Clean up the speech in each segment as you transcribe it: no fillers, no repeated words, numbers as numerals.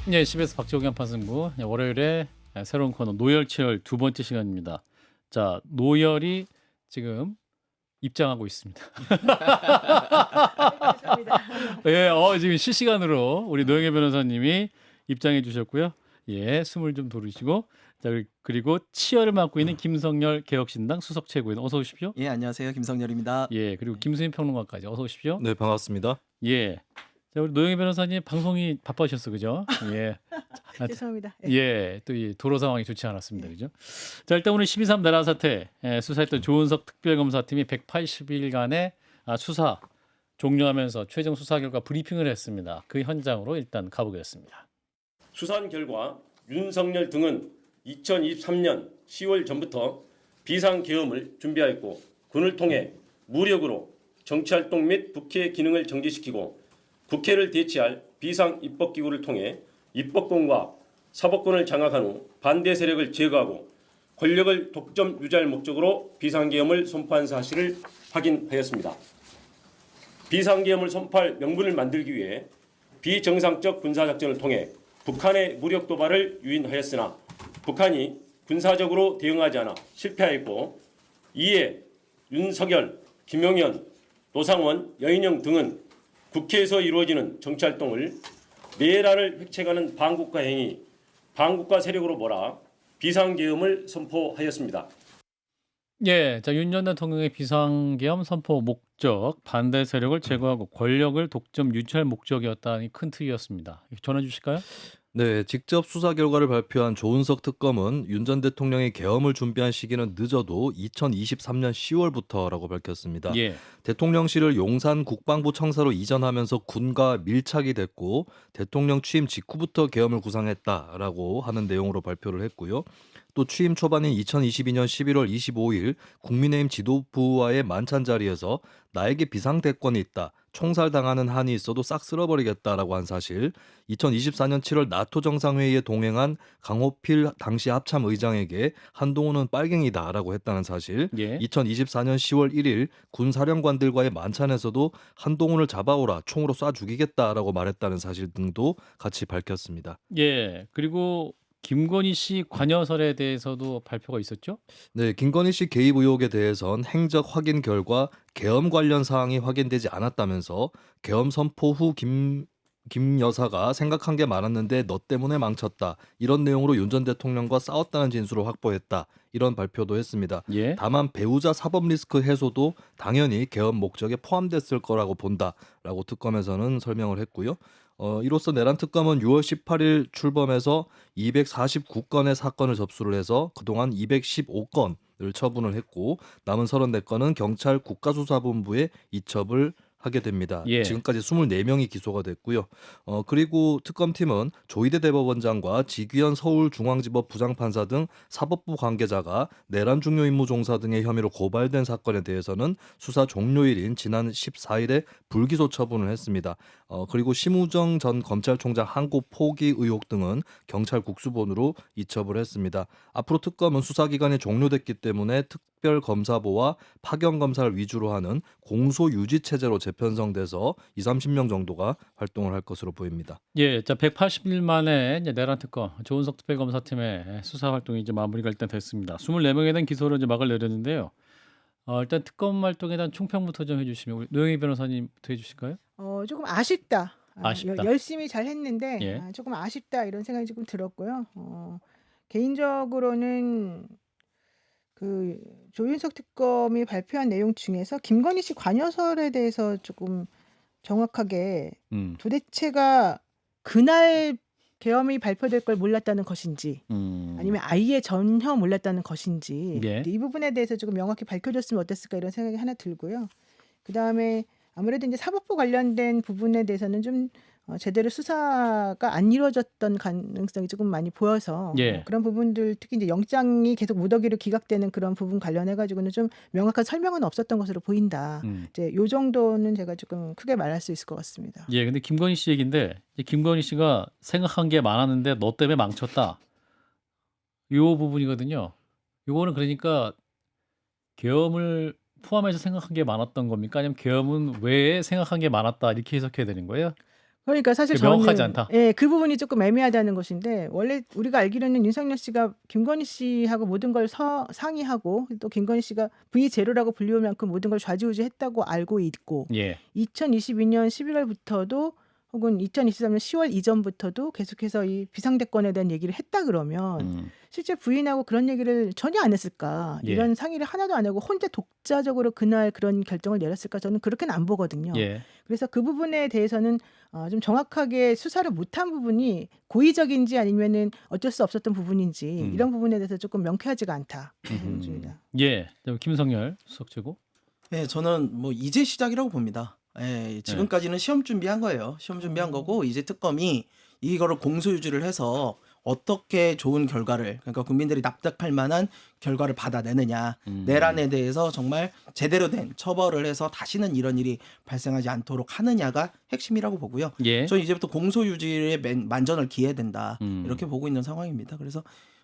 네, CBS 박재홍의 한판승부. 네, 월요일에 새로운 코너 노열치열 두 번째 시간입니다. 자, 노열이 지금 입장하고 있습니다. 아이고 죄송합니다. 예, 지금 실시간으로 우리 노영애 변호사님이 입장해 주셨고요. 예, 숨을 좀 돌리시고, 자, 그리고 치열을 맡고 있는 김성열 개혁신당 수석 최고위원 어서 오십시오. 예, 안녕하세요. 김성열입니다. 예, 그리고 김수인 평론가까지 어서 오십시오. 네, 반갑습니다. 예, 자, 우리 노영애 변호사님 방송이 바빠셨어, 그죠? 예. 죄송합니다. 예, 또 이 도로 상황이 좋지 않았습니다. 그죠? 자, 일단 오늘 12.3 나라 사태 수사했던 조은석 특별검사팀이 180일간의 수사 종료하면서 최종 수사 결과 브리핑을 했습니다. 그 현장으로 일단 가보겠습니다. 수사한 결과 윤석열 등은 2023년 10월 전부터 비상계엄을 준비하였고 군을 통해 무력으로 정치활동 및 국회 기능을 정지시키고 국회를 대체할 비상입법기구를 통해 입법권과 사법권을 장악한 후 반대 세력을 제거하고 권력을 독점 유지할 목적으로 비상계엄을 선포한 사실을 확인하였습니다. 비상계엄을 선포할 명분을 만들기 위해 비정상적 군사작전을 통해 북한의 무력 도발을 유인하였으나 북한이 군사적으로 대응하지 않아 실패하였고 이에 윤석열, 김용현, 노상원, 여인영 등은 국회에서 이루어지는 정치활동을 내란을 획책하는 반국가 행위, 반국가 세력으로 몰아 비상계엄을 선포하였습니다. 예, 자, 윤 전 대통령의 비상계엄 선포 목적 반대 세력을 제거하고 권력을 독점 유지할 목적이었다는 큰 틀이었습니다. 전해 주실까요? 네, 직접 수사 결과를 발표한 조은석 특검은 윤 전 대통령이 계엄을 준비한 시기는 늦어도 2023년 10월부터라고 밝혔습니다. 예, 대통령실을 용산 국방부 청사로 이전하면서 군과 밀착이 됐고 대통령 취임 직후부터 계엄을 구상했다라고 하는 내용으로 발표를 했고요. 또 취임 초반인 2022년 11월 25일 국민의힘 지도부와의 만찬 자리에서 나에게 비상대권이 있다. 총살당하는 한이 있어도 싹 쓸어버리겠다라고 한 사실, 2024년 7월 나토 정상회의에 동행한 강호필 당시 합참 의장에게 한동훈은 빨갱이다라고 했다는 사실, 예. 2024년 10월 1일 군 사령관들과의 만찬에서도 한동훈을 잡아오라 총으로 쏴 죽이겠다라고 말했다는 사실 등도 같이 밝혔습니다. 예, 그리고 김건희 씨 관여설에 대해서도 발표가 있었죠? 네, 김건희 씨 개입 의혹에 대해선 행적 확인 결과 계엄 관련 사항이 확인되지 않았다면서 계엄 선포 후 김 여사가 생각한 게 많았는데 너 때문에 망쳤다. 이런 내용으로 윤 전 대통령과 싸웠다는 진술을 확보했다. 이런 발표도 했습니다. 예. 다만 배우자 사법 리스크 해소도 당연히 계엄 목적에 포함됐을 거라고 본다라고 특검에서는 설명을 했고요. 이로써 내란 특검은 6월 18일 출범해서 249건의 사건을 접수를 해서 그동안 215건을 처분을 했고 남은 34건은 경찰 국가수사본부에 이첩을 하게 됩니다. 예. 지금까지 24명이 기소가 됐고요. 그리고 특검팀은 조희대 대법원장과 지귀현 서울중앙지법 부장판사 등 사법부 관계자가 내란 중요임무 종사 등의 혐의로 고발된 사건에 대해서는 수사 종료일인 지난 14일에 불기소 처분을 했습니다. 그리고 심우정 전 검찰총장 항고 포기 의혹 등은 경찰 국수본으로 이첩을 했습니다. 앞으로 특검은 수사기간이 종료됐기 때문에 특별검사보와 파견검사를 위주로 하는 공소유지체제로 재편성돼서 20-30명 정도가 활동을 할 것으로 보입니다. 예, 자, 180일 만에 이제 내란 특검 조은석 특별검사팀의 수사 활동이 이제 마무리가 일단 됐습니다. 24명에 대한 기소로 이제 막을 내렸는데요. 일단 특검 활동에 대한 총평부터 좀 해주시면 우리 노영희 변호사님부터 해주실까요? 조금 아쉽다. 아쉽다. 열심히 잘 했는데 예. 조금 아쉽다 이런 생각이 조금 들었고요. 개인적으로는 그 조윤석 특검이 발표한 내용 중에서 김건희 씨 관여설에 대해서 조금 정확하게 도대체가 그날 계엄이 발표될 걸 몰랐다는 것인지 아니면 아예 전혀 몰랐다는 것인지 예. 이 부분에 대해서 조금 명확히 밝혀줬으면 어땠을까 이런 생각이 하나 들고요. 그다음에 아무래도 이제 사법부 관련된 부분에 대해서는 좀 제대로 수사가 안 이루어졌던 가능성이 조금 많이 보여서 예. 그런 부분들 특히 이제 영장이 계속 무더기로 기각되는 그런 부분 관련해 가지고는 좀 명확한 설명은 없었던 것으로 보인다. 이제 요 정도는 제가 조금 크게 말할 수 있을 것 같습니다. 예, 근데 김건희 씨 얘기인데 이제 김건희 씨가 생각한 게 많았는데 너 때문에 망쳤다. 요 부분이거든요. 요거는 그러니까 계엄을 포함해서 생각한 게 많았던 겁니까? 아니면 계엄은 외에 생각한 게 많았다 이렇게 해석해야 되는 거예요? 그러니까 사실 그게 명확하지 저는 않다. 예, 그 부분이 조금 애매하다는 것인데 원래 우리가 알기로는 윤석열 씨가 김건희 씨하고 모든 걸 상의하고 또 김건희 씨가 V0라고 불리울 만큼 모든 걸 좌지우지했다고 알고 있고 예. 2022년 11월부터도 혹은 2023년 10월 이전부터도 계속해서 이 비상대권에 대한 얘기를 했다 그러면 음. 실제 부인하고 그런 얘기를 전혀 안 했을까? 예. 이런 상의를 하나도 안 하고 혼자 독자적으로 그날 그런 결정을 내렸을까? 저는 그렇게는 안 보거든요. 예. 그래서 그 부분에 대해서는 좀 정확하게 수사를 못한 부분이 고의적인지 아니면은 어쩔 수 없었던 부분인지 이런 부분에 대해서 조금 명쾌하지가 않다 생각합니다. 예. 그다음에 김성열 수석 최고. 예, 저는 뭐 이제 시작이라고 봅니다. 예, 지금까지는 시험 준비한 거예요. 시험 준비한 거고 이제 특검이 이거를 공소유지를 해서 어떻게 좋은 결과를 그러니까 국민들이 납득할 만한 결과를 받아내느냐 내란에 대해서 정말 제대로 된 처벌을 해서 다시는 이런 일이 발생하지 않도록 하느냐가 핵심이라고 보고요. 예. 저는 이제부터 공소유지에 만전을 기해야 된다 이렇게 보고 있는 상황입니다. 그래서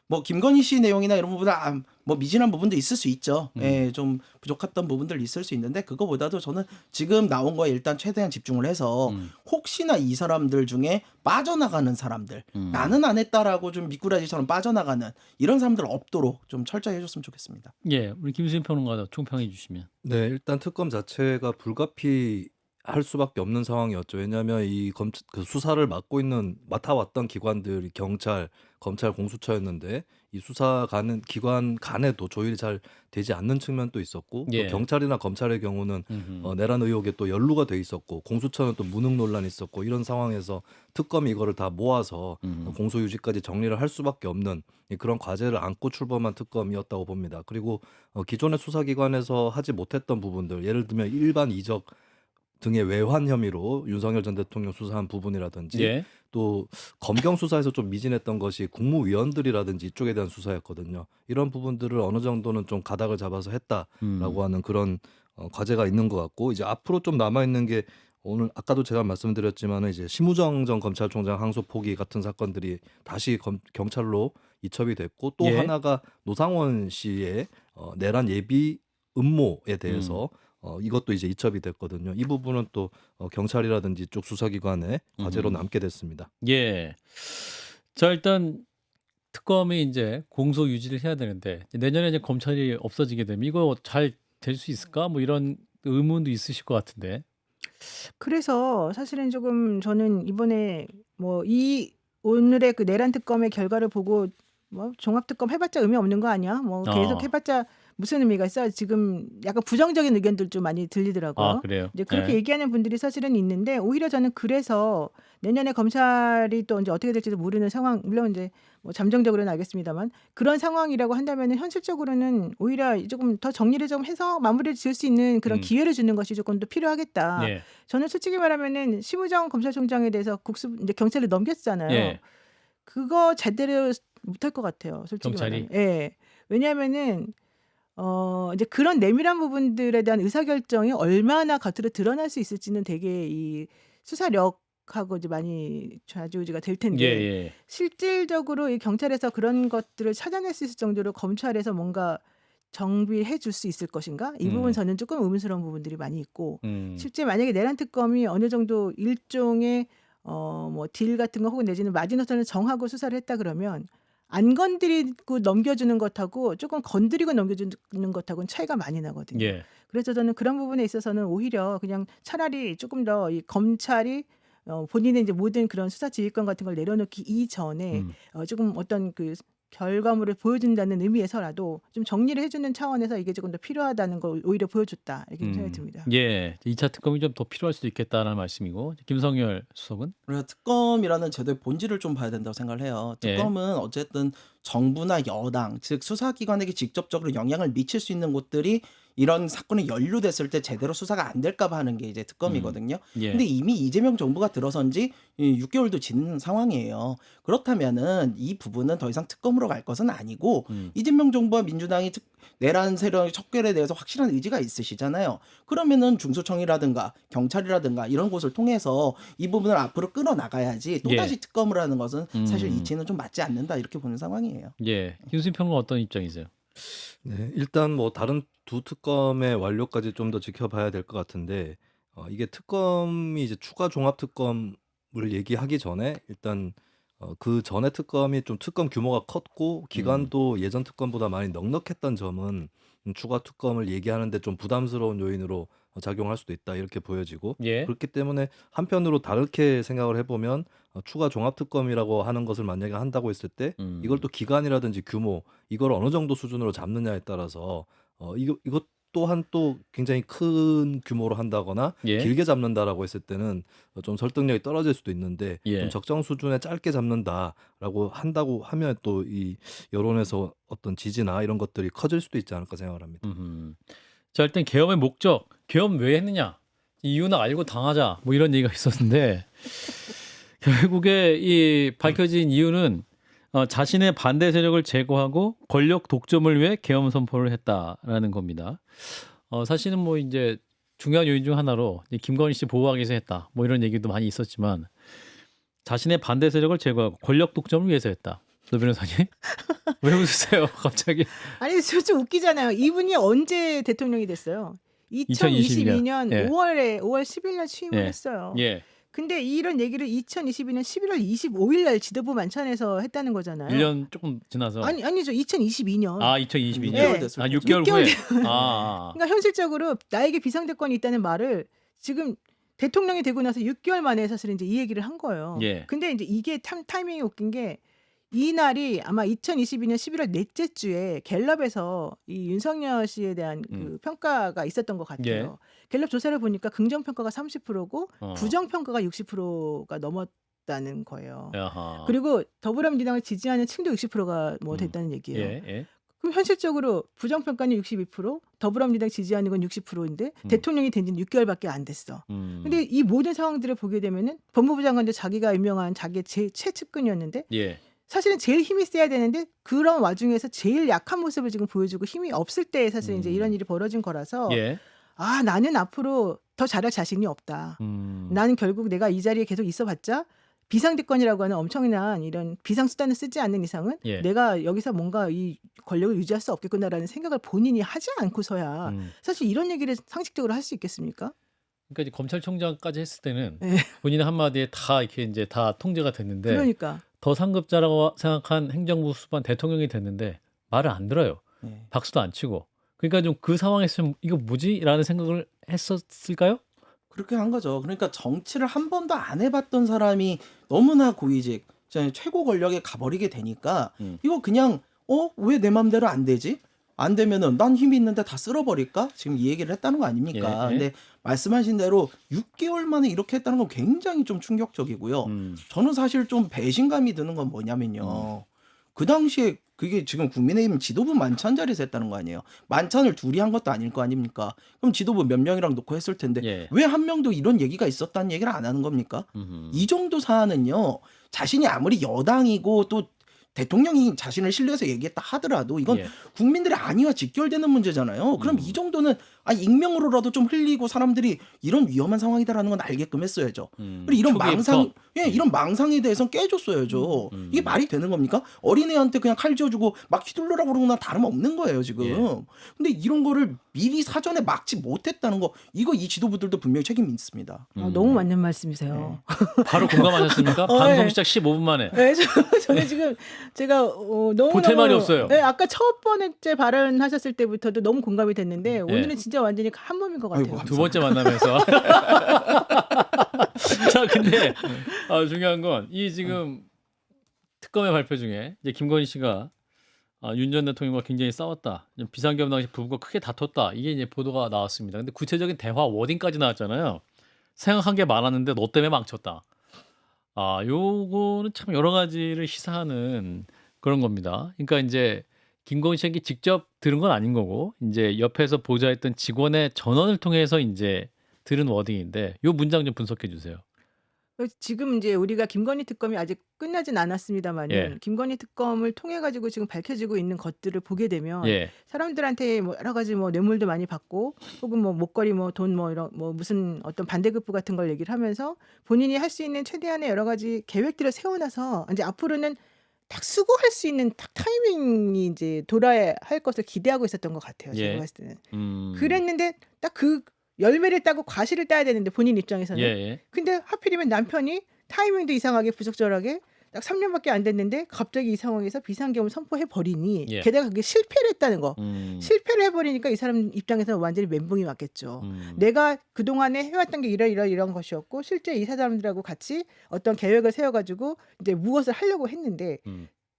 뭐 김건희 씨 내용이나 이런 부분은 뭐 미진한 부분도 있을 수 있죠. 예, 좀 부족했던 부분들 있을 수 있는데 그거보다도 저는 지금 나온 거에 일단 최대한 집중을 해서 혹시나 이 사람들 중에 빠져나가는 사람들 나는 안 했다라고 좀 미꾸라지처럼 빠져나가는 이런 사람들 없도록 좀 철저히 해줬으면 좋겠습니다. 예. 우리 김수진 평론가도 총평해 주시면. 네, 일단 특검 자체가 불가피할 수밖에 없는 상황이었죠. 왜냐하면 그 수사를 맡아왔던 기관들이 경찰, 검찰, 공수처였는데 이 수사 가는 기관 간에도 조율이 잘 되지 않는 측면도 있었고 예. 또 경찰이나 검찰의 경우는 음흠. 내란 의혹에 또 연루가 돼 있었고 공수처는 또 무능 논란이 있었고 이런 상황에서 특검이 이거를 다 모아서 공소유지까지 정리를 할 수밖에 없는 그런 과제를 안고 출범한 특검이었다고 봅니다. 그리고 기존의 수사기관에서 하지 못했던 부분들 예를 들면 일반 이적 등의 외환 혐의로 윤석열 전 대통령 수사한 부분이라든지 예. 또 검경 수사에서 좀 미진했던 것이 국무위원들이라든지 이쪽에 대한 수사였거든요. 이런 부분들을 어느 정도는 좀 가닥을 잡아서 했다라고 하는 그런 과제가 있는 것 같고 이제 앞으로 좀 남아 있는 게 오늘 아까도 제가 말씀드렸지만 이제 심우정 전 검찰총장 항소 포기 같은 사건들이 다시 경찰로 이첩이 됐고 또 예. 하나가 노상원 씨의 내란 예비 음모에 대해서 이것도 이제 이첩이 됐거든요. 이 부분은 또 경찰이라든지 쪽 수사기관의 과제로 남게 됐습니다. 예. 자, 일단 특검이 이제 공소 유지를 해야 되는데 내년에 이제 검찰이 없어지게 되면 이거 잘 될 수 있을까? 뭐 이런 의문도 있으실 것 같은데. 그래서 사실은 조금 저는 이번에 뭐 이 오늘의 그 내란 특검의 결과를 보고 뭐 종합 특검 해봤자 의미 없는 거 아니야? 뭐 계속 어. 해봤자 무슨 의미가 있어? 지금 약간 부정적인 의견들 좀 많이 아, 들리더라고요. 그래요. 이제 그렇게 예. 얘기하는 분들이 사실은 있는데 오히려 저는 그래서 내년에 검찰이 또 이제 어떻게 될지도 모르는 상황, 물론 이제 뭐 잠정적으로는 알겠습니다만 그런 상황이라고 한다면은 현실적으로는 오히려 조금 더 정리를 좀 해서 마무리를 지을 수 있는 그런 기회를 주는 것이 조금 더 필요하겠다. 예. 저는 솔직히 말하면은 심우정 검찰총장에 대해서 이제 경찰로 넘겼잖아요. 예. 그거 제대로 못할 것 같아요. 솔직히 경찰이? 말하면. 예. 왜냐하면은 이제 그런 내밀한 부분들에 대한 의사결정이 얼마나 겉으로 드러날 수 있을지는 되게 이 수사력하고 이제 많이 좌지우지가 될 예, 텐데 예. 실질적으로 이 경찰에서 그런 것들을 찾아낼 수 있을 정도로 검찰에서 뭔가 정비해 줄 수 있을 것인가? 이 부분 저는 조금 의문스러운 부분들이 많이 있고 실제 만약에 내란 특검이 어느 정도 일종의 뭐 딜 같은 거 혹은 내지는 마지노선을 정하고 수사를 했다 그러면 안 건드리고 넘겨주는 것하고 조금 건드리고 넘겨주는 것하고는 차이가 많이 나거든요. 예. 그래서 저는 그런 부분에 있어서는 오히려 그냥 차라리 조금 더 이 검찰이 본인의 이제 모든 그런 수사 지휘권 같은 걸 내려놓기 이전에 조금 어떤 그 결과물을 보여준다는 의미에서라도 좀 정리를 해주는 차원에서 이게 조금 더 필요하다는 걸 오히려 보여줬다 이렇게 생각이 듭니다. 예. 2차 특검이 좀 더 필요할 수도 있겠다는 말씀이고 김성열 수석은? 그래서 특검이라는 제도의 본질을 좀 봐야 된다고 생각을 해요. 예. 특검은 어쨌든 정부나 여당, 즉 수사기관에게 직접적으로 영향을 미칠 수 있는 곳들이 이런 사건이 연루됐을 때 제대로 수사가 안 될까 봐 하는 게 이제 특검이거든요. 예. 근데 이미 이재명 정부가 들어선 지 6개월도 지난 상황이에요. 그렇다면은 이 부분은 더 이상 특검으로 갈 것은 아니고 이재명 정부와 민주당이 내란 세력의 척결에 대해서 확실한 의지가 있으시잖아요. 그러면은 중수청이라든가 경찰이라든가 이런 곳을 통해서 이 부분을 앞으로 끌어나가야지 또다시 특검을 하는 것은 사실 이치는 좀 맞지 않는다 이렇게 보는 상황이에요. 예. 김수진 평론 어떤 입장이세요? 네, 일단 뭐 다른 두 특검의 완료까지 좀 더 지켜봐야 될 것 같은데 이게 특검이 이제 추가 종합 특검을 얘기하기 전에 일단 그 전에 특검이 좀 특검 규모가 컸고 기간도 예전 특검보다 많이 넉넉했던 점은 추가 특검을 얘기하는데 좀 부담스러운 요인으로 작용할 수도 있다 이렇게 보여지고 예. 그렇기 때문에 한편으로 다르게 생각을 해보면 추가 종합 특검이라고 하는 것을 만약에 한다고 했을 때 이걸 또 기간이라든지 규모 이걸 어느 정도 수준으로 잡느냐에 따라서 이것 또한 또 굉장히 큰 규모로 한다거나 예. 길게 잡는다라고 했을 때는 좀 설득력이 떨어질 수도 있는데 예. 좀 적정 수준에 짧게 잡는다라고 한다고 하면 또 이 여론에서 어떤 지지나 이런 것들이 커질 수도 있지 않을까 생각을 합니다. 자, 일단 계엄의 목적, 계엄 왜 했느냐, 이유는 알고 당하자, 뭐 이런 얘기가 있었는데 결국에 이 밝혀진 이유는 자신의 반대 세력을 제거하고 권력 독점을 위해 계엄 선포를 했다라는 겁니다. 사실은 뭐 이제 중요한 요인 중 하나로 이 김건희 씨 보호하기 위해서 했다, 뭐 이런 얘기도 많이 있었지만 자신의 반대 세력을 제거하고 권력 독점을 위해서 했다. 노 변호사님 왜 웃으세요 갑자기? 아니 저 좀 웃기잖아요. 이분이 언제 대통령이 됐어요? 2022년 예. 5월 10일 날 취임을 예. 했어요. 예, 근데 이런 얘기를 2022년 11월 25일 날 지도부 만찬에서 했다는 거잖아요. 1년 조금 지나서. 아니죠. 2022년. 아, 2022년. 예. 됐을 아, 거죠. 6개월 6개월 후에. 아. 그러니까 현실적으로 나에게 비상대권이 있다는 말을 지금 대통령이 되고 나서 6개월 만에 사실 이제 이 얘기를 한 거예요. 예. 근데 이제 이게 타이밍이 웃긴 게 이 날이 아마 2022년 11월 넷째 주에 갤럽에서 이 윤석열 씨에 대한 그 평가가 있었던 것 같아요. 갤럽 조사를 보니까 긍정 평가가 30%고 부정 평가가 60%가 넘었다는 거예요. 야하. 그리고 더불어민주당을 지지하는 층도 60%가 뭐 됐다는 얘기예요. 예, 예. 그럼 현실적으로 부정평가는 62%, 더불어민주당 지지하는 건 60%인데 대통령이 된 지는 6개월밖에 안 됐어. 근데 이 모든 상황들을 보게 되면은 법무부 장관도 자기가 임명한 자기의 최측근이었는데 예. 사실은 제일 힘이 세야 되는데 그런 와중에서 제일 약한 모습을 지금 보여주고 힘이 없을 때 사실 이제 이런 일이 벌어진 거라서 예. 아 나는 앞으로 더 잘할 자신이 없다. 나는 결국 내가 이 자리에 계속 있어봤자 비상대권이라고 하는 엄청난 이런 비상수단을 쓰지 않는 이상은 예. 내가 여기서 뭔가 이 권력을 유지할 수 없겠구나라는 생각을 본인이 하지 않고서야 사실 이런 얘기를 상식적으로 할 수 있겠습니까? 그러니까 이제 검찰총장까지 했을 때는 네. 본인의 한마디에 다 이렇게 이제 다 통제가 됐는데 그러니까 더 상급자라고 생각한 행정부 수반 대통령이 됐는데 말을 안 들어요. 네. 박수도 안 치고. 그러니까 좀 그 상황에서 좀 이거 뭐지라는 생각을 했었을까요? 그렇게 한 거죠. 그러니까 정치를 한 번도 안 해봤던 사람이 너무나 고위직, 최고 권력에 가버리게 되니까 이거 그냥 왜 내 맘대로 안 되지? 안 되면은 난 힘이 있는데 다 쓸어버릴까? 지금 이 얘기를 했다는 거 아닙니까? 예. 근데 말씀하신 대로 6개월 만에 이렇게 했다는 건 굉장히 좀 충격적이고요. 저는 사실 좀 배신감이 드는 건 뭐냐면요. 그 당시에 그게 지금 국민의힘 지도부 만찬 자리에서 했다는 거 아니에요. 만찬을 둘이 한 것도 아닐 거 아닙니까? 그럼 지도부 몇 명이랑 놓고 했을 텐데 예. 왜 한 명도 이런 얘기가 있었다는 얘기를 안 하는 겁니까? 이 정도 사안은요. 자신이 아무리 여당이고 또 대통령이 자신을 신뢰해서 얘기했다 하더라도 이건 예. 국민들의 안위와 직결되는 문제잖아요. 그럼 이 정도는 익명으로라도 좀 흘리고 사람들이 이런 위험한 상황이다라는 건 알게끔 했어야죠. 그리고 이런 초기부터. 이런 망상에 대해서는 깨줬어야죠. 이게 말이 되는 겁니까? 어린애한테 그냥 칼 쥐어주고 막 휘둘러라고 그러는 거나 다름없는 거예요 지금. 예. 근데 이런 거를 미리 사전에 막지 못했다는 거 이거 이 지도부들도 분명히 책임이 있습니다. 너무 맞는 말씀이세요. 바로 공감하셨습니까? 방송 시작 15분 만에. 네, 저는 지금 제가 너무 보탤 말이 없어요. 네, 아까 첫 번째 발언하셨을 때부터도 너무 공감이 됐는데 오늘은 진짜 완전히 한 몸인 것 같아요. 아이고, 두 번째 만나면서. 자, 근데 중요한 건 이 지금 특검의 발표 중에 이제 김건희 씨가 윤 전 대통령과 굉장히 싸웠다. 비상계엄 당시 부부가 크게 다퉜다. 이게 이제 보도가 나왔습니다. 근데 구체적인 대화 워딩까지 나왔잖아요. 생각한 게 많았는데 너 때문에 망쳤다. 요거는 참 여러 가지를 시사하는 그런 겁니다. 그러니까 이제 김건희 씨에게 직접 들은 건 아닌 거고 이제 옆에서 보좌했던 직원의 전원을 통해서 이제 들은 워딩인데 요 문장 좀 분석해 주세요. 지금 이제 우리가 김건희 특검이 아직 끝나진 않았습니다만 예. 김건희 특검을 통해 가지고 지금 밝혀지고 있는 것들을 보게 되면 예. 사람들한테 뭐 여러 가지 뭐 뇌물도 많이 받고 혹은 뭐 목걸이 뭐 돈 뭐 이런 뭐 무슨 어떤 반대급부 같은 걸 얘기를 하면서 본인이 할 수 있는 최대한의 여러 가지 계획들을 세워놔서 이제 앞으로는 딱 수고할 수 있는 딱 타이밍이 이제 돌아야 할 것을 기대하고 있었던 것 같아요. 제가 예. 봤을 때는. 음. 그랬는데 딱 그 열매를 따고 과실을 따야 되는데 본인 입장에서는. 예. 예. 근데 하필이면 남편이 타이밍도 이상하게 부적절하게 딱 3년밖에 안 됐는데 갑자기 이 상황에서 비상계엄을 선포해 버리니 예. 게다가 그게 실패를 했다는 거. 음. 실패를 해버리니까 이 사람 입장에서는 완전히 멘붕이 왔겠죠. 내가 그동안에 해왔던 게 이런 것이었고 실제 이 사람들하고 같이 어떤 계획을 세워가지고 이제 무엇을 하려고 했는데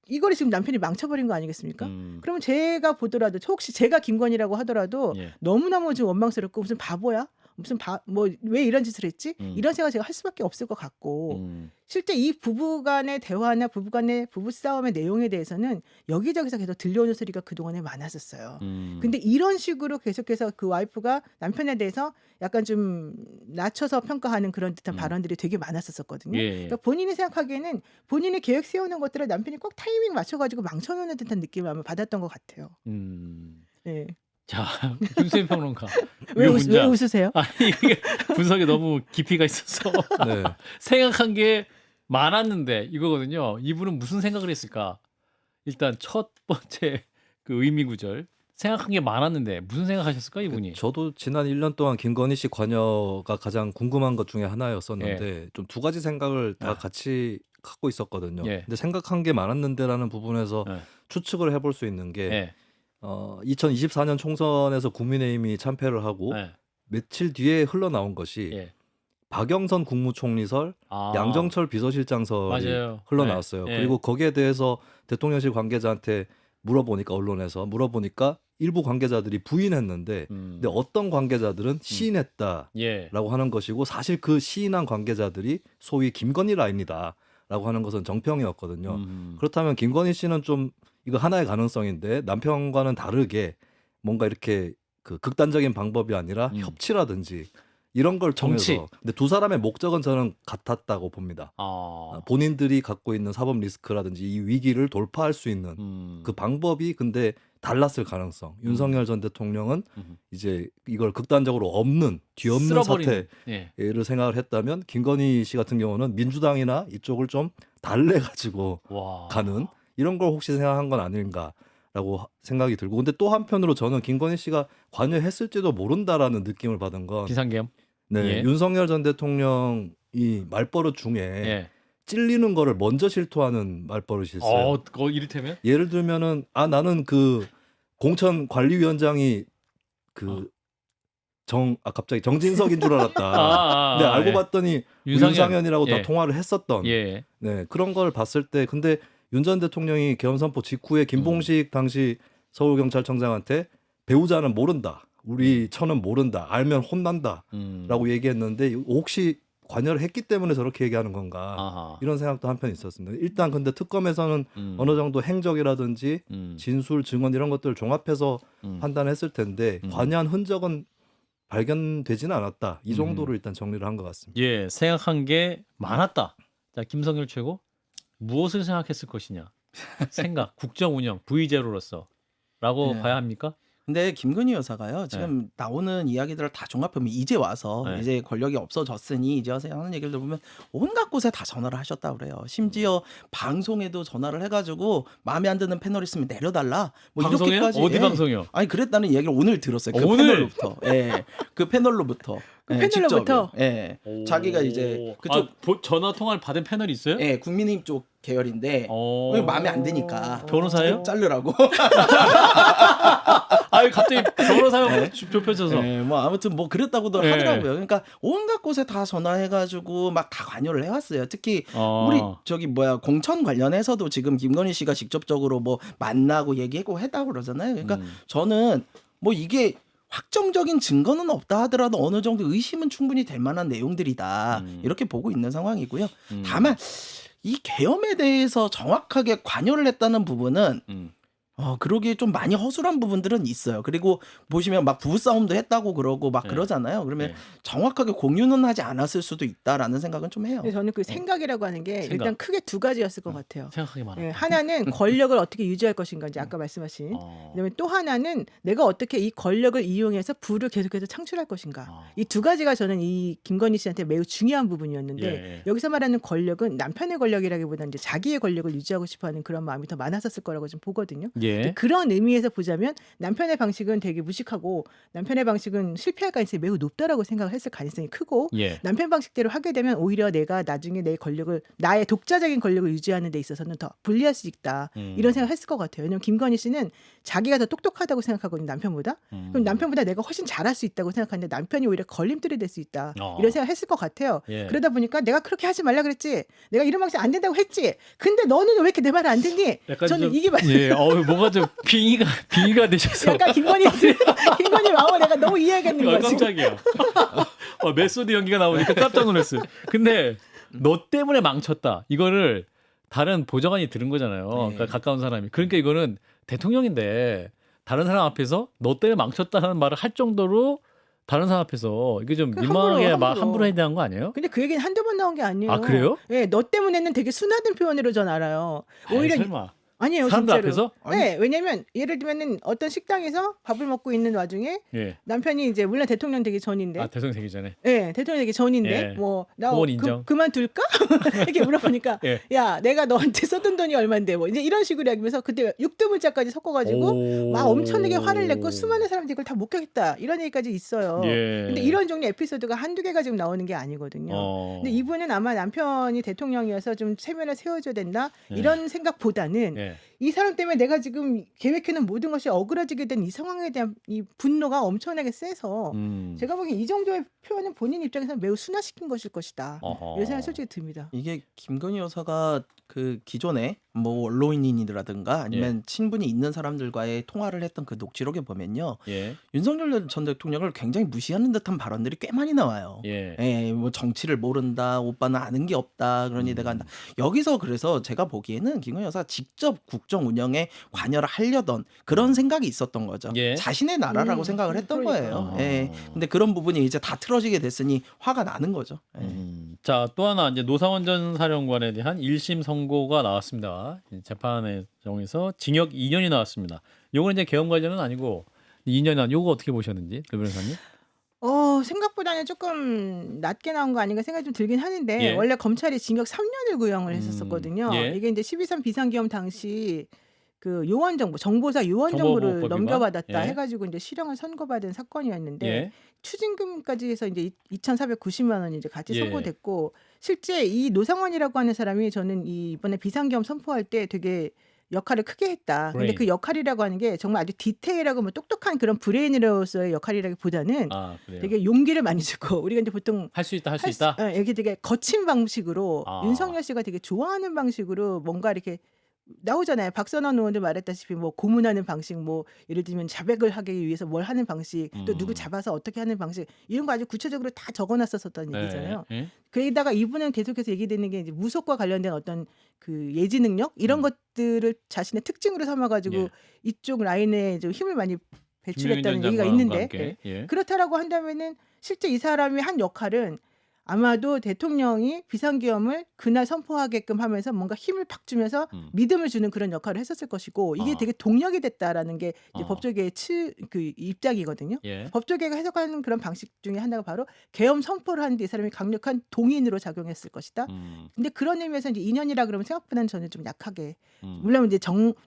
이거를 지금 남편이 망쳐버린 거 아니겠습니까? 그러면 제가 보더라도 혹시 제가 김건희라고 하더라도 예. 너무너무 좀 원망스럽고 무슨 바보야? 무슨 뭐 왜 이런 짓을 했지? 이런 생각 제가 할 수밖에 없을 것 같고 실제 이 부부간의 대화나 부부간의 부부싸움의 내용에 대해서는 여기저기서 계속 들려오는 소리가 그동안에 많았었어요. 근데 이런 식으로 계속해서 그 와이프가 남편에 대해서 약간 좀 낮춰서 평가하는 그런 듯한 발언들이 되게 많았었거든요. 예. 그러니까 본인이 생각하기에는 본인이 계획 세우는 것들을 남편이 꼭 타이밍 맞춰가지고 망쳐놓는 듯한 느낌을 아마 받았던 것 같아요. 네. 자, 김수현 평론가. 왜, 이 왜 문장. 웃으세요? 아니 이게 분석이 너무 깊이가 있어서 네. 생각한 게 많았는데 이거거든요. 이분은 무슨 생각을 했을까? 일단 첫 번째 그 의미 구절 생각한 게 많았는데 무슨 생각하셨을까 이분이? 저도 지난 1년 동안 김건희 씨 관여가 가장 궁금한 것 중에 하나였었는데 좀 두 가지 생각을 다 예. 같이 갖고 있었거든요. 예. 근데 생각한 게 많았는데라는 부분에서 예. 추측을 해볼 수 있는 게 예. 2024년 총선에서 국민의힘이 참패를 하고 예. 며칠 뒤에 흘러나온 것이 예. 박영선 국무총리설, 아, 양정철 비서실장설이 맞아요. 흘러나왔어요. 예. 그리고 거기에 대해서 대통령실 관계자한테 물어보니까 언론에서 물어보니까 일부 관계자들이 부인했는데 근데 어떤 관계자들은 시인했다라고 예. 하는 것이고 사실 그 시인한 관계자들이 소위 김건희 라인이다라고 하는 것은 정평이었거든요. 그렇다면 김건희 씨는 좀 이거 하나의 가능성인데 남편과는 다르게 뭔가 이렇게 그 극단적인 방법이 아니라 협치라든지 이런 걸 통해서 정치. 근데 두 사람의 목적은 저는 같았다고 봅니다. 본인들이 갖고 있는 사법 리스크라든지 이 위기를 돌파할 수 있는 그 방법이 근데 달랐을 가능성. 윤석열 전 대통령은 이제 이걸 극단적으로 뒤엎는 쓸어버리는. 사태를 예. 생각을 했다면 김건희 씨 같은 경우는 민주당이나 이쪽을 좀 달래가지고 와. 가는 이런 걸 혹시 생각한 건 아닌가라고 생각이 들고 근데 또 한편으로 저는 김건희 씨가 관여했을지도 모른다라는 느낌을 받은 건 비상계엄. 네, 예. 윤석열 전 대통령이 말버릇 중에 예. 찔리는 거를 먼저 실토하는 말버릇이 있어요. 이를테면? 예를 들면은 나는 그 공천관리위원장이 그 갑자기 정진석인 줄 알았다. 근데 알고 예. 봤더니 윤상현. 윤상현이라고 예. 다 통화를 했었던. 예. 네, 그런 걸 봤을 때 근데 윤 전 대통령이 계엄 선포 직후에 김봉식 당시 서울경찰청장한테 배우자는 모른다. 우리 처는 모른다. 알면 혼난다라고 얘기했는데 혹시 관여를 했기 때문에 저렇게 얘기하는 건가 아하. 이런 생각도 한편 있었습니다. 일단 근데 특검에서는 어느 정도 행적이라든지 진술, 증언 이런 것들을 종합해서 판단했을 텐데 관여한 흔적은 발견되지는 않았다. 이 정도로 일단 정리를 한 것 같습니다. 예, 생각한 게 많았다. 자, 김성열 최고 무엇을 생각했을 것이냐? 생각, 국정 운영, V0로서라고 네. 봐야 합니까? 근데 김건희 여사가요 지금 나오는 이야기들을 다 종합하면 이제 와서 네. 이제 권력이 없어졌으니 이제 와서 하는 얘기를 들어보면 온갖 곳에 다 전화를 하셨다 그래요. 심지어 방송에도 전화를 해가지고 마음에 안 드는 패널 있으면 내려달라. 뭐 방송이요? 이렇게까지 어디 방송이요? 아니 그랬다는 얘기를 오늘 들었어요. 그 오늘? 패널로부터. 예. 그 패널로부터. 그 예, 패널로부터? 직접, 예. 자기가 이제 그쪽 전화 통화를 받은 패널이 있어요? 예, 국민의힘 쪽 계열인데 마음에 안 드니까 변호사예요? 자르라고. 아유 갑자기 변호사요 좁혀져서. 예, 뭐 아무튼 뭐 그랬다고들 예. 하더라고요. 그러니까 온갖 곳에 다 전화해가지고 막 다 관여를 해왔어요. 특히 우리 공천 관련해서도 지금 김건희 씨가 직접적으로 뭐 만나고 얘기하고 했다고 그러잖아요. 그러니까 저는 뭐 이게 확정적인 증거는 없다 하더라도 어느 정도 의심은 충분히 될 만한 내용들이다 이렇게 보고 있는 상황이고요. 다만 이 계엄에 대해서 정확하게 관여를 했다는 부분은 그러기에 좀 많이 허술한 부분들은 있어요. 그리고 보시면 막 부부싸움도 했다고 그러고 막 그러잖아요. 그러면 정확하게 공유는 하지 않았을 수도 있다라는 생각은 좀 해요. 근데 저는 그 생각이라고 하는 게 일단 크게 두 가지였을 것 같아요. 생각하기 많아. 예, 하나는 권력을 어떻게 유지할 것인가 이제 아까 말씀하신. 그다음에 또 하나는 내가 어떻게 이 권력을 이용해서 부를 계속해서 창출할 것인가. 이 두 가지가 저는 이 김건희 씨한테 매우 중요한 부분이었는데 여기서 말하는 권력은 남편의 권력이라기보다는 이제 자기의 권력을 유지하고 싶어하는 그런 마음이 더 많았었을 거라고 좀 보거든요. 예. 그런 의미에서 보자면 남편의 방식은 되게 무식하고 남편의 방식은 실패할 가능성이 매우 높다라고 생각을 했을 가능성이 크고 예. 남편 방식대로 하게 되면 오히려 내가 나중에 내 권력을 나의 독자적인 권력을 유지하는 데 있어서는 더 불리할 수 있다. 이런 생각을 했을 것 같아요. 왜냐하면 김건희 씨는 자기가 더 똑똑하다고 생각하거든요. 남편보다. 그럼 남편보다 내가 훨씬 잘할 수 있다고 생각하는데 남편이 오히려 걸림돌이 될 수 있다. 이런 생각을 했을 것 같아요. 예. 그러다 보니까 내가 그렇게 하지 말라 그랬지. 내가 이런 방식 안 된다고 했지. 근데 너는 왜 이렇게 내 말을 안 듣니? 약간 저는 좀, 이게 예, 뭐가 좀 빙의가 되셔서 약간 김건희 마음을 내가 너무 이해하겠는 거지. 깜짝이야. 메소드 연기가 나오니까 깜짝 놀랐어요. 근데 너 때문에 망쳤다. 이거를 다른 보좌관이 들은 거잖아요. 그러니까 가까운 사람이. 그러니까 이거는 대통령인데 다른 사람 앞에서 너 때문에 망쳤다는 말을 할 정도로 다른 사람 앞에서 이게 좀 민망하게 함부로 해야 되는 거 아니에요? 근데 그 얘기는 한두 번 나온 게 아니에요. 아, 그래요? 네, 너 때문에는 되게 순화된 표현으로 전 알아요. 오히려 설마. 아니에요, 사람들 진짜로. 앞에서? 네, 왜냐면 예를 들면은 어떤 식당에서 밥을 먹고 있는 와중에 예. 남편이 이제 물론 대통령 되기 전인데, 아, 대통령 되기 전에. 네, 대통령 되기 전인데 예. 뭐 나 그건 인정. 그만둘까? 이렇게 물어보니까 예. 야, 내가 너한테 썼던 돈이 얼만데 뭐 이제 이런 식으로 얘기하면서 그때 육두문자까지 섞어가지고 막 엄청나게 화를 냈고 수많은 사람들이 이걸 다 목격했다 이런 얘기까지 있어요. 예. 근데 이런 종류 에피소드가 한두 개가 지금 나오는 게 아니거든요. 근데 이분은 아마 남편이 대통령이어서 좀 체면을 세워줘야 된다 이런 생각보다는 예. 이 사람 때문에 내가 지금 계획해놓은 모든 것이 어그러지게 된 이 상황에 대한 이 분노가 엄청나게 세서 제가 보기엔 이 정도의 표현은 본인 입장에서는 매우 순화시킨 것일 것이다. 어허. 이런 생각이 솔직히 듭니다. 이게 김건희 여사가 그 기존에 뭐 언론인이라든가 아니면 친분이 있는 사람들과의 통화를 했던 그 녹취록에 보면요. 예. 윤석열 전 대통령을 굉장히 무시하는 듯한 발언들이 꽤 많이 나와요. 예. 뭐 정치를 모른다, 오빠는 아는 게 없다, 그러니 내가 한다. 여기서 그래서 제가 보기에는 김건희 여사 직접 국정 운영에 관여를 하려던 그런 생각이 있었던 거죠. 예. 자신의 나라라고 생각을 했던 그러니까. 거예요. 근데 그런 부분이 이제 다 틀어지게 됐으니 화가 나는 거죠. 자, 또 하나 이제 노상원 전 사령관에 대한 1심 선고가 나왔습니다. 재판의 정에서 징역 2년이 나왔습니다. 요거는 이제 계엄 관련은 아니고 2년이 요거 어떻게 보셨는지, 刘변호사님? 생각보다는 조금 낮게 나온 거 아닌가 생각이 좀 들긴 하는데 예. 원래 검찰이 징역 3년을 구형을 했었거든요. 예. 이게 이제 12.3 비상계엄 당시 그 요원 정보, 정보사 요원 정보를 정보보호법 넘겨받았다 위반? 예. 해가지고 이제 실형을 선고받은 사건이었는데 예. 추징금까지 해서 이제 2,490만 원이 이제 같이 예. 선고됐고 실제 이 노상원이라고 하는 사람이 저는 이번에 비상계엄 선포할 때 되게 역할을 크게 했다. 근데 브레인. 그 역할이라고 하는 게 정말 아주 디테일하고 뭐 똑똑한 그런 브레인으로서의 역할이라기보다는 아, 그래요. 되게 용기를 많이 주고 우리가 이제 보통 할 수 있다. 이렇게 되게 거친 방식으로 아. 윤석열 씨가 되게 좋아하는 방식으로 뭔가 이렇게 나오잖아요. 박선원 의원도 말했다시피 뭐 고문하는 방식, 뭐 예를 들면 자백을 하기 위해서 뭘 하는 방식, 또 누구 잡아서 어떻게 하는 방식 이런 거 아주 구체적으로 다 적어놨었던 얘기잖아요. 예. 거기다가 이분은 계속해서 얘기되는 게 이제 무속과 관련된 어떤 그 예지 능력 이런 것들을 자신의 특징으로 삼아가지고 예. 이쪽 라인에 좀 힘을 많이 배출했다는 김용현 얘기가 장관과 있는데 함께. 예. 그렇다라고 한다면은 실제 이 사람이 한 역할은 아마도 대통령이 비상계엄을 그날 선포하게끔 하면서 뭔가 힘을 팍 주면서 믿음을 주는 그런 역할을 했었을 것이고 이게 아. 되게 동력이 됐다라는 게 이제 아. 법조계의 그 입장이거든요. 예. 법조계가 해석하는 그런 방식 중에 하나가 바로 계엄 선포를 하는데 이 사람이 강력한 동인으로 작용했을 것이다. 근데 그런 의미에서 이제 2년이라 그러면 생각보다는 저는 좀 약하게 물론 이제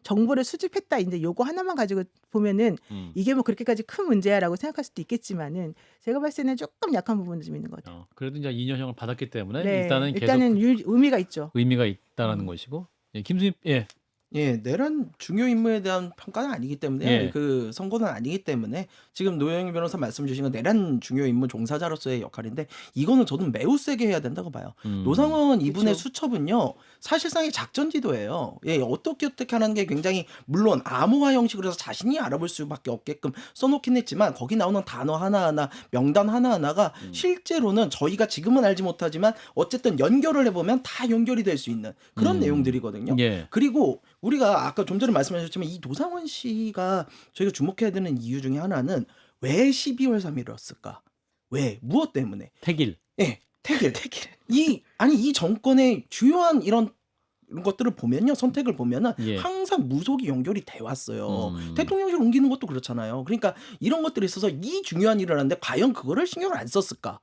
정보를 수집했다 이제 요거 하나만 가지고 보면은 이게 뭐 그렇게까지 큰 문제야라고 생각할 수도 있겠지만은 제가 봤을 때는 조금 약한 부분도 좀 있는 것 같아요. 그래도 이제 2년형을 받았기 때문에 네, 일단은 계속 의미가 있죠. 의미가 있다라는 것이고. 예, 김수님, 예. 예, 내란 중요 임무에 대한 평가는 아니기 때문에 예. 그 선고는 아니기 때문에 지금 노영희 변호사 말씀 주신 건 내란 중요 임무 종사자로서의 역할인데 이거는 저는 매우 세게 해야 된다고 봐요. 노상원 이분의 그쵸. 수첩은요 사실상의 작전 지도예요. 예, 어떻게 하는 게 굉장히 물론 암호화 형식으로 해서 자신이 알아볼 수밖에 없게끔 써놓긴 했지만 거기 나오는 단어 하나하나 명단 하나하나가 실제로는 저희가 지금은 알지 못하지만 어쨌든 연결을 해보면 다 연결이 될 수 있는 그런 내용들이거든요. 예. 그리고 우리가 아까 좀 전에 말씀하셨지만 이 노상원 씨가 저희가 주목해야 되는 이유 중에 하나는 왜 12월 3일이었을까? 왜? 무엇 때문에? 태길. 예, 태길. 이 정권의 주요한 이런 것들을 보면요, 선택을 보면은 예. 항상 무속이 연결이 돼 왔어요. 대통령실 옮기는 것도 그렇잖아요. 그러니까 이런 것들이 있어서 이 중요한 일을 하는데 과연 그거를 신경을 안 썼을까?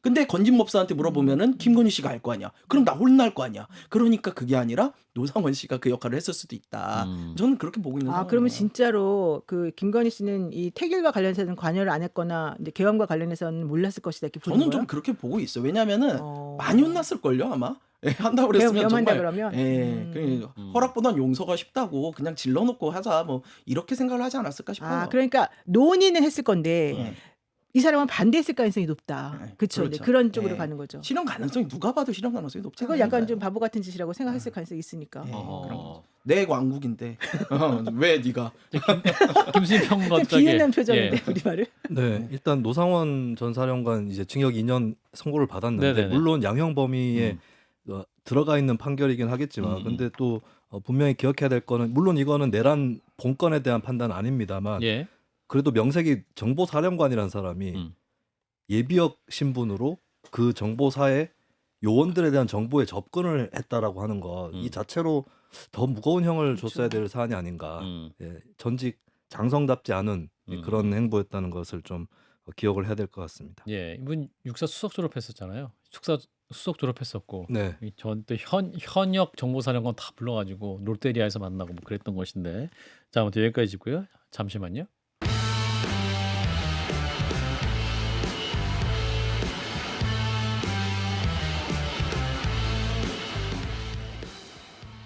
근데 건진 법사한테 물어보면은 김건희 씨가 알 거 아니야. 그럼 나 혼날 거 아니야. 그러니까 그게 아니라 노상원 씨가 그 역할을 했을 수도 있다. 저는 그렇게 보고 있는 상황이에요. 그러면 진짜로 그 김건희 씨는 이 태길과 관련해서는 관여를 안 했거나 이제 계엄과 관련해서는 몰랐을 것이다 이렇게 보는 저는 거예요? 좀 그렇게 보고 있어요. 왜냐면은 많이 혼났을 걸요 아마. 예, 한다고 그랬으면 계엄한다 정말 그러면? 그 허락보단 용서가 쉽다고 그냥 질러놓고 하자 뭐 이렇게 생각을 하지 않았을까 싶어요. 그러니까 논의는 했을 건데 네. 이 사람은 반대했을 가능성이 높다. 네, 그렇죠. 그렇죠. 그런 쪽으로 네. 가는 거죠. 실현 가능성이 누가 봐도 실현 가능성이 높지 그거 않아요. 약간 좀 바보 같은 짓이라고 생각했을 가능성이 있으니까. 네, 어허. 그런 거죠. 내 왕국인데 왜 네가 김수희 평론가께 비웃는 표정인데 우리 말을. 네, 일단 노상원 전 사령관 이제 징역 2년 선고를 받았는데 네네네. 물론 양형 범위에 들어가 있는 판결이긴 하겠지만 근데 또 분명히 기억해야 될 거는 물론 이거는 내란 본건에 대한 판단은 아닙니다만 예. 그래도 명색이 정보사령관이라는 사람이 예비역 신분으로 그 정보사의 요원들에 대한 정보에 접근을 했다라고 하는 것 이 자체로 더 무거운 형을 줬어야 될 사안이 아닌가. 예, 전직 장성답지 않은 그런 행보였다는 것을 좀 기억을 해야 될 것 같습니다. 예, 이분 육사 수석 졸업했었잖아요. 축사 수석 졸업했었고, 네. 전또 현역 정보사령관 다 불러가지고 롯데리아에서 만나고 뭐 그랬던 것인데, 자 아무튼 여기까지고요. 잠시만요.